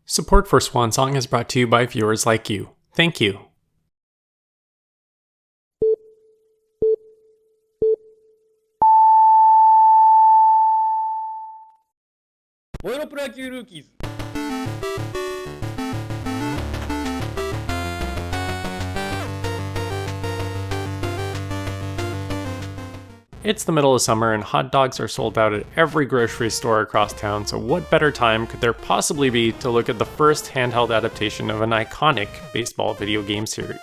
Support for Swan Song is brought to you by viewers like you. Thank you. Moero プロ野球ルーキーズ It's the middle of summer and hot dogs are sold out at every grocery store across town, so what better time could there possibly be to look at the first handheld adaptation of an iconic baseball video game series?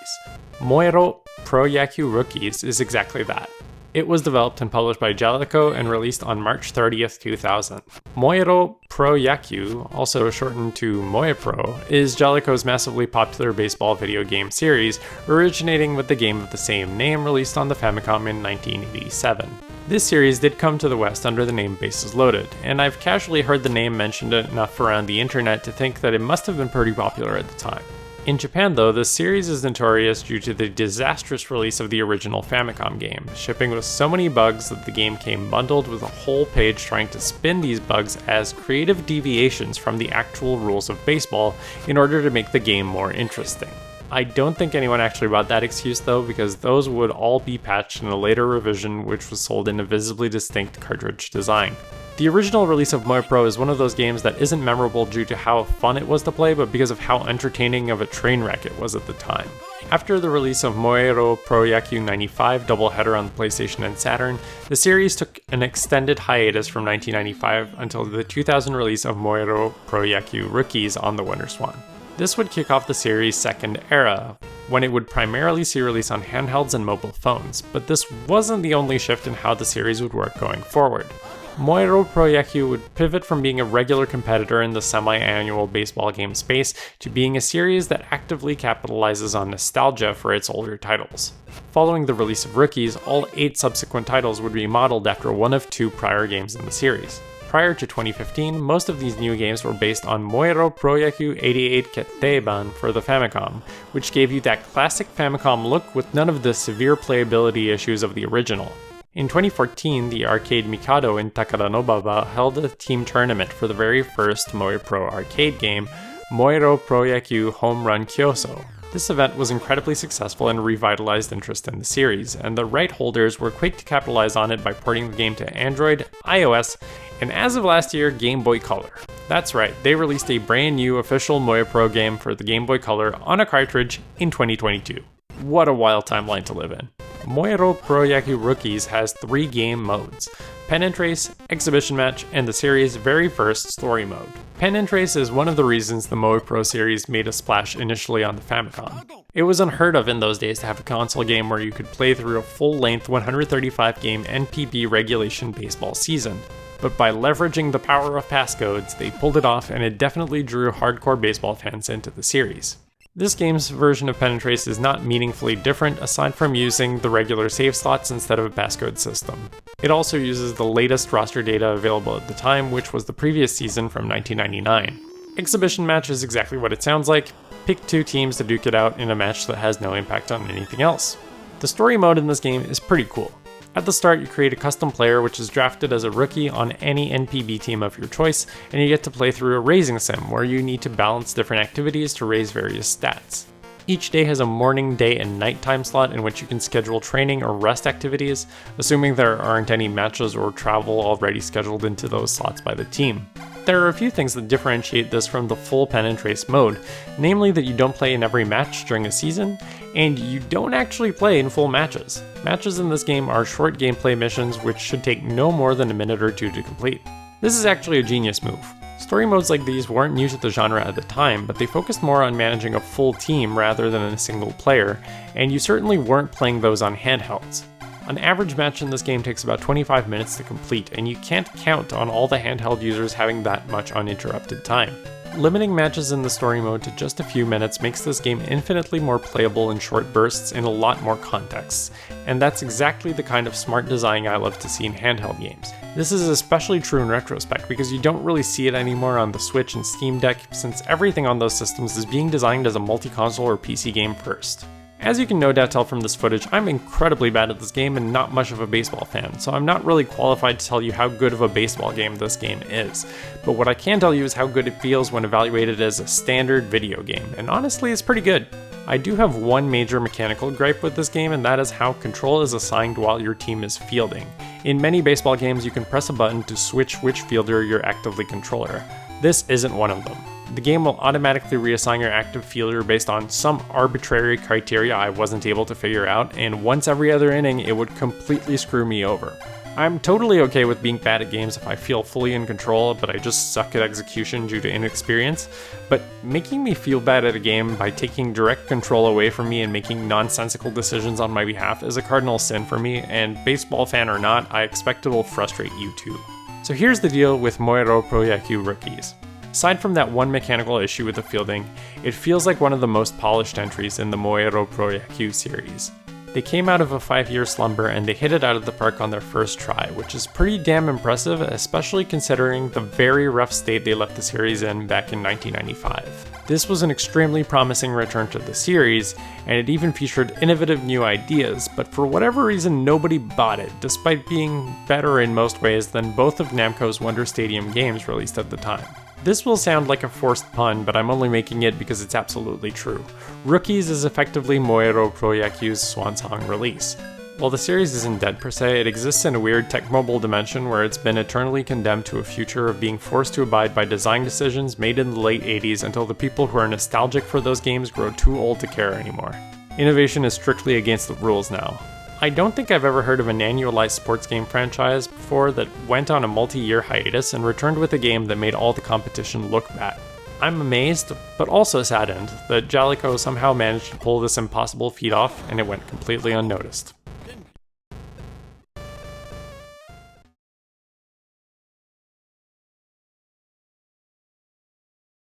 Moero Pro Yakyuu Rookies is exactly that. It was developed and published by Jaleco and released on March 30th, 2000. Moero Pro Yakyuu, also shortened to Moepro, is Jaleco's massively popular baseball video game series, originating with the game of the same name released on the Famicom in 1987. This series did come to the West under the name Bases Loaded, and I've casually heard the name mentioned enough around the internet to think that it must have been pretty popular at the time. In Japan though, the series is notorious due to the disastrous release of the original Famicom game, shipping with so many bugs that the game came bundled with a whole page trying to spin these bugs as creative deviations from the actual rules of baseball in order to make the game more interesting. I don't think anyone actually bought that excuse though, because those would all be patched in a later revision which was sold in a visibly distinct cartridge design. The original release of Moero is one of those games that isn't memorable due to how fun it was to play, but because of how entertaining of a train wreck it was at the time. After the release of Moero Pro Yakyuu 95 doubleheader on the PlayStation and Saturn, the series took an extended hiatus from 1995 until the 2000 release of Moero Pro Yakyuu Rookies on the WonderSwan. This would kick off the series' second era, when it would primarily see release on handhelds and mobile phones, but this wasn't the only shift in how the series would work going forward. Moero Pro Yakyuu would pivot from being a regular competitor in the semi-annual baseball game space to being a series that actively capitalizes on nostalgia for its older titles. Following the release of Rookies, all 8 subsequent titles would be modeled after one of 2 prior games in the series. Prior to 2015, most of these new games were based on Moero Pro Yakyuu 88 Ketteiban for the Famicom, which gave you that classic Famicom look with none of the severe playability issues of the original. In 2014, the Arcade Mikado in Takaranobaba held a team tournament for the very first Moepro arcade game, Moero Pro Yakyuu Home Run Kyoso. This event was incredibly successful and revitalized interest in the series, and the right holders were quick to capitalize on it by porting the game to Android, iOS, and as of last year, Game Boy Color. That's right, they released a brand new official Moepro game for the Game Boy Color on a cartridge in 2022. What a wild timeline to live in. Moero Pro Yakyuu Rookies has 3 game modes: Pen and Trace, Exhibition Match, and the series' very first story mode. Pen and Trace is one of the reasons the Moepro series made a splash initially on the Famicom. It was unheard of in those days to have a console game where you could play through a full-length 135-game NPB regulation baseball season. But by leveraging the power of passcodes, they pulled it off, and it definitely drew hardcore baseball fans into the series. This game's version of Pen and Trace is not meaningfully different aside from using the regular save slots instead of a passcode system. It also uses the latest roster data available at the time, which was the previous season from 1999. Exhibition Match is exactly what it sounds like. Pick 2 teams to duke it out in a match that has no impact on anything else. The story mode in this game is pretty cool. At the start, you create a custom player which is drafted as a rookie on any NPB team of your choice, and you get to play through a raising sim where you need to balance different activities to raise various stats. Each day has a morning, day, and night time slot in which you can schedule training or rest activities, assuming there aren't any matches or travel already scheduled into those slots by the team. There are a few things that differentiate this from the full Pen and Trace mode, namely that you don't play in every match during a season, and you don't actually play in full matches. Matches in this game are short gameplay missions which should take no more than a minute or 2 to complete. This is actually a genius move. Story modes like these weren't new to the genre at the time, but they focused more on managing a full team rather than a single player, and you certainly weren't playing those on handhelds. An average match in this game takes about 25 minutes to complete, and you can't count on all the handheld users having that much uninterrupted time. Limiting matches in the story mode to just a few minutes makes this game infinitely more playable in short bursts in a lot more contexts, and that's exactly the kind of smart design I love to see in handheld games. This is especially true in retrospect because you don't really see it anymore on the Switch and Steam Deck, since everything on those systems is being designed as a multi-console or PC game first. As you can no doubt tell from this footage, I'm incredibly bad at this game and not much of a baseball fan, so I'm not really qualified to tell you how good of a baseball game this game is. But what I can tell you is how good it feels when evaluated as a standard video game, and honestly it's pretty good. I do have one major mechanical gripe with this game, and that is how control is assigned while your team is fielding. In many baseball games, you can press a button to switch which fielder you're actively controlling. This isn't one of them. The game will automatically reassign your active fielder based on some arbitrary criteria I wasn't able to figure out, and once every other inning, it would completely screw me over. I'm totally okay with being bad at games if I feel fully in control, but I just suck at execution due to inexperience. But making me feel bad at a game by taking direct control away from me and making nonsensical decisions on my behalf is a cardinal sin for me, and baseball fan or not, I expect it will frustrate you too. So here's the deal with Moero Pro Yakyuu Rookies. Aside from that one mechanical issue with the fielding, it feels like one of the most polished entries in the Moero Pro Yakyuu series. They came out of a 5-year slumber and they hit it out of the park on their first try, which is pretty damn impressive, especially considering the very rough state they left the series in back in 1995. This was an extremely promising return to the series, and it even featured innovative new ideas, but for whatever reason nobody bought it, despite being better in most ways than both of Namco's Wonder Stadium games released at the time. This will sound like a forced pun, but I'm only making it because it's absolutely true. Rookies is effectively Moero Pro Yakyuu's Swan Song release. While the series isn't dead per se, it exists in a weird tech-mobile dimension where it's been eternally condemned to a future of being forced to abide by design decisions made in the late 80s until the people who are nostalgic for those games grow too old to care anymore. Innovation is strictly against the rules now. I don't think I've ever heard of an annualized sports game franchise before that went on a multi-year hiatus and returned with a game that made all the competition look bad. I'm amazed, but also saddened, that Jaleco somehow managed to pull this impossible feat off and it went completely unnoticed.